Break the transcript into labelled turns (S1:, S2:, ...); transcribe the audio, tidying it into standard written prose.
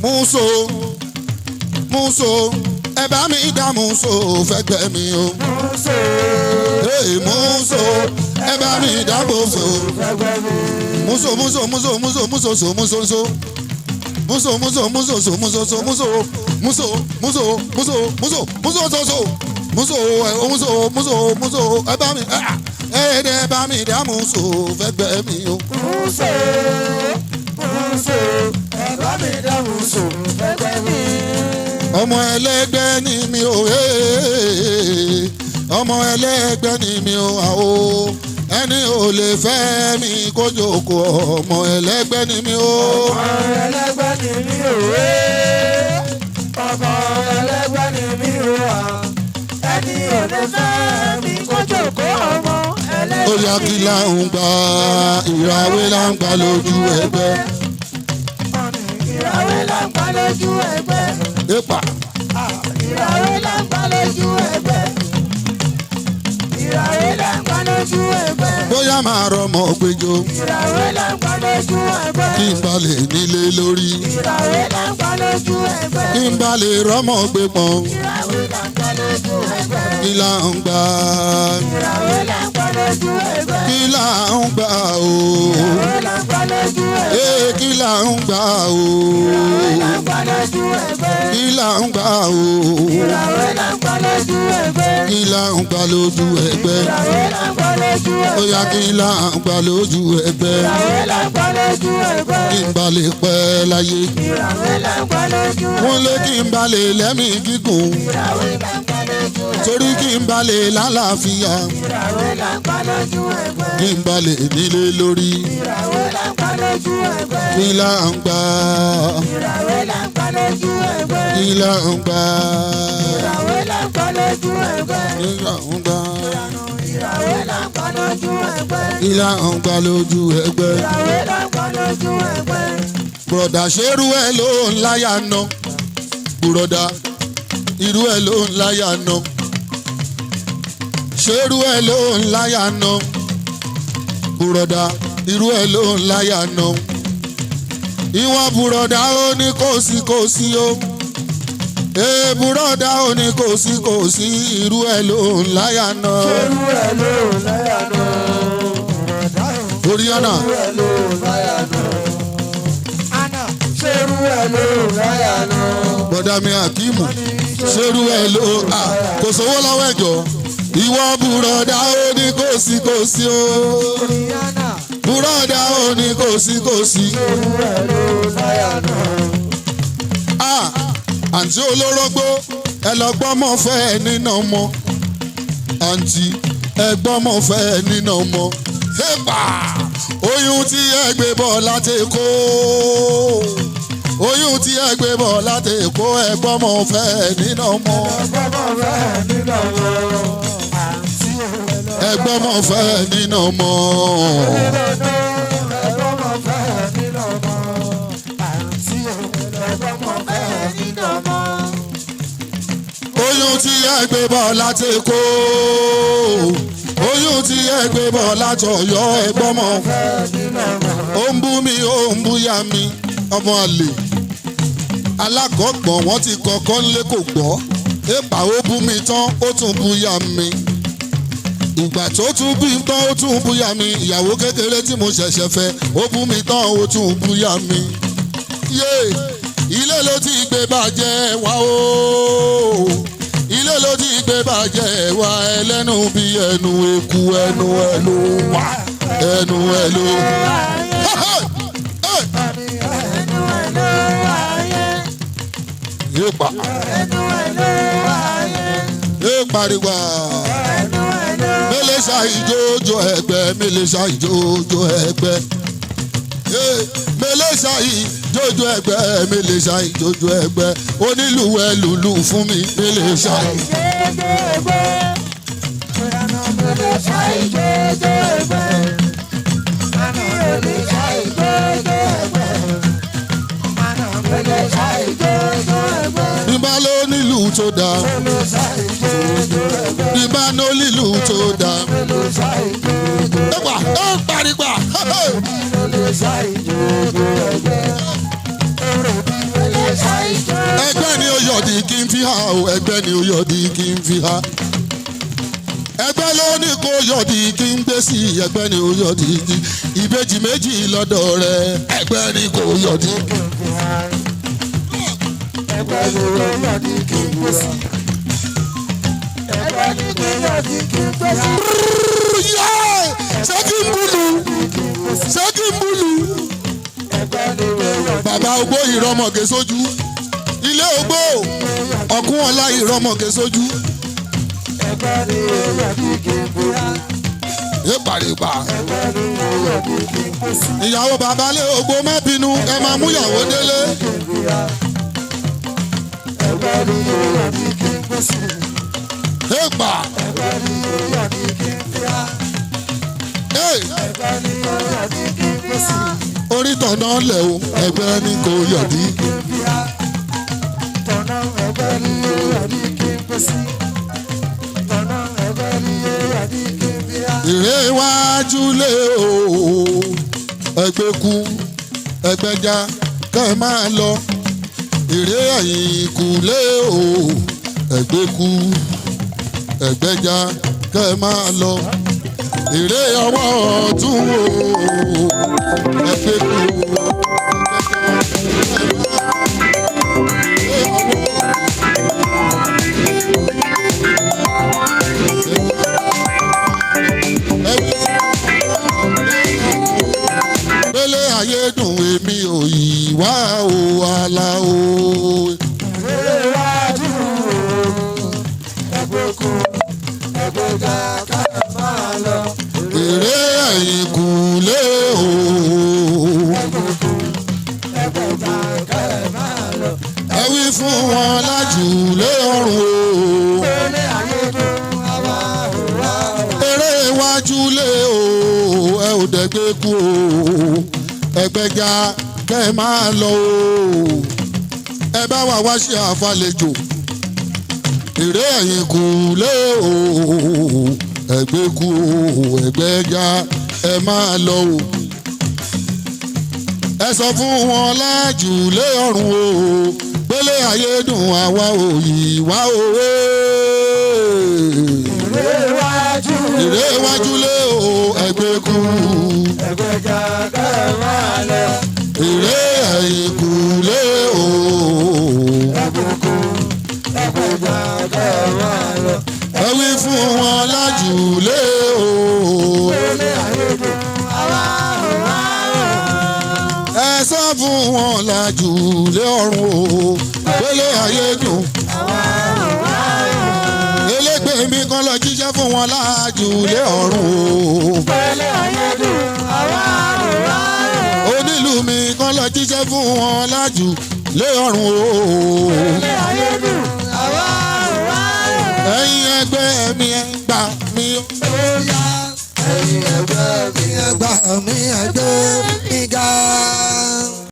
S1: Muso Muso ẹ bá mi dá Muso fẹ́gbẹ́ mi o.
S2: Muso.
S1: Muso ẹ bá mi dá Muso
S2: Fẹ́gbẹ́ mi.
S1: Muso Muso Muso Muso Muso so Muso so Muso Muso Muso so Muso so Muso Muso Muso Muso Muso Muso so so Muso Muso Muso Muso ẹ bá mi ẹ bá mi dá Muso fẹ́gbẹ́ mi o.
S2: Muso. Muso. Ẹ bá mi dá Muso fẹ́gbẹ́ mi.
S1: Ọmọ ẹlẹ́gbẹ́ ni mi o, ọmọ ẹlẹ́gbẹ́ ni mi o, àwọ ẹni ò lè fẹ́ mi kó jókòó, ọmọ ẹlẹ́gbẹ́ ni mi o.
S2: Ọmọ ẹlẹ́gbẹ́ ni mi o, ọmọ ẹlẹ́gbẹ́ ni mi o, ẹni ò lè fẹ́ mi kó jókòó, ọmọ ẹlẹ́gbẹ́ ni mi o.
S1: Ó yá kí là ń gbà, ìràwé là ń gbà lójú ẹgbẹ́.
S2: Ìràwé là ń gbà lójú ẹgbẹ́.
S1: Épa.
S2: Ìràwé là ń gbà lójú ẹgbẹ́. Ìràwé là ń gbà lójú ẹgbẹ́.
S1: Bóyá máa rọmọ gbẹjọ.
S2: Ìràwé là ń gbà lójú ẹgbẹ́.
S1: Kí n bá lè nílé lórí.
S2: Ìràwé là ń gbà lójú ẹgbẹ́.
S1: Kí n bá lè rọmọ gbé pọn.
S2: Ìràwé là ń gbà lójú ẹgbẹ́.
S1: Kí là ń gbà.
S2: Ìràwé là ń gbà lójú ẹgbẹ́.
S1: Kí là ń gbà o.
S2: Ìràwé là ń gbà lójú ẹgbẹ́.
S1: Kí là ń gbà o.
S2: Ìràwé là ń gbà lójú ẹgbẹ́.
S1: Kí là ń gbà o.
S2: Ìràwé là ń gbà lójú ẹgbẹ́.
S1: Kí là ń gbà lójú ẹgbẹ́.
S2: Ìràwé là ń gbà lójú ẹgbẹ́.
S1: Ó yá kí là ń gbà lójú ẹgbẹ́.
S2: Ìràwé là ń gbà lójú ẹgbẹ́.
S1: Kí n bá lè pẹ́ láyé.
S2: Ìràwé là ń gbà lójú ẹgbẹ́.
S1: Wọ́n lé kí n bá lè lẹ́mìí gígùn.
S2: Ìràwé là ń gbà lójú ẹgbẹ́.
S1: Torí kí n bá lè lálàáfíà.
S2: Ìràwé là ń gbà lójú ẹgbẹ́.
S1: Kí n bá lè nílé lórí.
S2: Ìràwé là ń gbà lójú ẹgbẹ́.
S1: Kí là ń gbà.
S2: Ìràwé là ń gbà lójú ẹgbẹ́.
S1: Kí là ń gbà.
S2: Ìràwé là ń gbà lójú ẹgbẹ́.
S1: Kí là ń gbà.
S2: Ìràwé là ń gbà lójú ẹgbẹ́.
S1: Kí là ń gbà lójú ẹgbẹ́.
S2: Ìràwé là ń gbà lójú ẹgbẹ́.
S1: Bùrọ̀dà ṣerú ẹ̀ ló ń láyà ná. Bùrọ̀dà irú ẹ̀ ló ń láyà ná. Ṣerú ẹ̀ ló ń láyà ná. Bùrọ̀dà irú ẹ̀ ló ń láyà ná. Ìwọ̀n bùrọ̀dà ó ní kòsíkòsí o. Bùrọ̀dà ó ní kòsíkòsí irú ẹ̀ ló ń láyà ná.
S2: Irú ẹ̀ ló ń láyà ná.
S1: Oriana.
S2: Irú ẹ̀ ló ń láyà ná. Ana. Ṣerú ẹ̀ ló ń láyà ná.
S1: Bọ̀dá mi Akimu. Ṣerú ẹ̀ ló kò sówó lọ́wọ́ ẹ̀jọ̀. Ìwọ bùrọ̀dà ó ní kòsíkòsí o.
S2: Oriana.
S1: Bùrọ̀dà ó ní kòsíkòsí.
S2: Irú ẹ̀ ló ń láyà ná.
S1: Àǹtí olórógbó ẹ lọ gbọ́mọ fẹ́ ẹ nínà ọmọ. Àǹtí ẹ gbọ́mọ fẹ́ ẹ nínà ọmọ. Ẹ̀pà oyún tí ẹ gbé bọ̀ láti Èkó. Oyún tí ẹ gbé bọ̀ láti Èkó ẹ gbọ́mọ fẹ́ ẹ nínà ọmọ.
S2: Gbọ́mọ fẹ́ ẹ nínà ọmọ.
S1: Ẹ gbọ́mọ fẹ́ ẹ nínà ọmọ. Oyún tí ẹ gbé bọ̀ láti Èkó. Oyún tí ẹ gbé bọ̀ láti Ọ̀yọ́ ẹ gbọ́mọ. Ó ń bú mi ó ń búyà mi ọmọ àlè. Alákọ̀ọ́gbọ̀n wọ́n ti kọ́kọ́ ńlé kò gbọ́. Èpà ó bú mi tán ó tún búyà mi. Ìgbà tó tún bí tán ó tún búyà mi. Ìyàwó kékeré tí mo ṣẹ̀ṣẹ̀ fẹ́ ó bú mi tán ó tún búyà mi. Yé ilé ló ti gbé bàjẹ́ wá o. Ilé ló ti gbé bàjẹ́ wá ẹlẹ́nu bí ẹnu eku ẹnu ẹ ló wà ẹnu ẹ ló. Yéèpà. Yéèpàríwá. Mélé ṣàìjójó ẹgbẹ́ mélé ṣàìjójó ẹgbẹ́. Mélé ṣàìjójó ẹgbẹ́ mélé ṣàìjójó ẹgbẹ́. Onílù ẹ lùlù fún mi mélé ṣàìjójó ẹgbẹ́. Bíbá ló nílù tó dáa. Bíbá ló nílù tó dáa. Ẹgbà ó parigbà. ẹgbẹ́ ni ó yọ̀dí kí n fi hà o ẹgbẹ́ ni ó yọ̀dí kí n fi hà ẹgbẹ́ ló ní kó yọ̀dí kí n gbé sí ẹgbẹ́ ni ó yọ̀dí kí ìbejì méjì lọ́dọ̀ rẹ ẹgbẹ́ ni kó yọ̀dí kí n fi hà
S2: ẹgbẹ́ ni ó yọ̀dí kí n gbé sí ẹgbẹ́ ni kó yọ̀dí kí n gbé sí.
S1: ṣé kí n búlù ṣé kí n búlù bàbá ogbó ìrọmọge sójú ilé ogbó ọkùn ọlá ìrọmọge sójú. ìpàdépà ìyàwó bàbá lé ogbó má bínú ẹ máa mú ìyàwó délé. ìpà orí tọ̀nà lẹ̀ o ẹgbẹ́ ni kò yọ̀dí.
S2: tọ̀nà ẹgbẹ́ ni ó yọ̀dí kí n pèsè. tọ̀nà ẹgbẹ́ ni ó yọ̀dí kí n bíyà.
S1: ìrè iwájú lé o ẹgbẹ́ kú ẹgbẹ́já kẹ́ ẹ máa lọ. ìrè ẹ̀yìn kù lé o ẹgbẹ́ kú ẹgbẹ́já kẹ́ ẹ máa lọ. ìrè ọwọ́ ọ̀tún o ẹgbẹ́ kú ẹgbẹ́já. Pélé ayé dùn èmi ò yí wá o àlà o.
S2: Ìrè iwájú ẹgbẹ́ kú ẹgbẹ́já ká máa lọ.
S1: Ìrè ẹ̀yìn kù lé o.
S2: ẹgbẹ́ kú ẹgbẹ́já ká máa lọ.
S1: Ẹ wí fún wọn lájú lé ọ̀run o.
S2: Pélé ayé dùn àwa ò wá o.
S1: Eré iwájú lé o ẹ ò dẹ̀gbẹ́ kú o. Ẹgbẹ́já kẹ́ ẹ máa lọ o. Ẹ bá wà wá ṣe àfàlejò. Ìrè ẹ̀yìn kù lé o. Ẹgbẹ́ kú o ẹgbẹ́já ẹ máa lọ o. Ẹ sọ fún wọn lájú lé ọ̀run o. Pélé ayé dùn àwa ò yí wá òwe.
S2: Ìrè iwájú
S1: Ìrè iwájú lé o ẹgbẹ́ kú.
S2: ẹgbẹ́já ká máa lọ.
S1: Ìrè ẹ̀yìn kù lé o.
S2: ẹgbẹ́ kú ẹgbẹ́já ká máa lọ.
S1: Ẹ wí fún wọn lájú lé o.
S2: Pélé ayé dùn àwa ò wá o.
S1: Ẹ sọ fún wọn lájú lé ọ̀run o. Pélé ayé dùn. Elégbè mi kan lọ jíṣẹ́ fún wọn lájú lé ọ̀run o.
S2: Pélé ayé dùn àwa ò wá o.
S1: Onílù mi kan lọ jíṣẹ́ fún wọn lájú lé ọ̀run o.
S2: Pélé ayé dùn àwa ò wá o.
S1: Ẹ̀yin ẹgbẹ́ mi ẹ gbà mí o.
S2: Bóyá ẹ̀yin ẹgbẹ́ mi ẹgbà mi ẹgbẹ́ mi ga.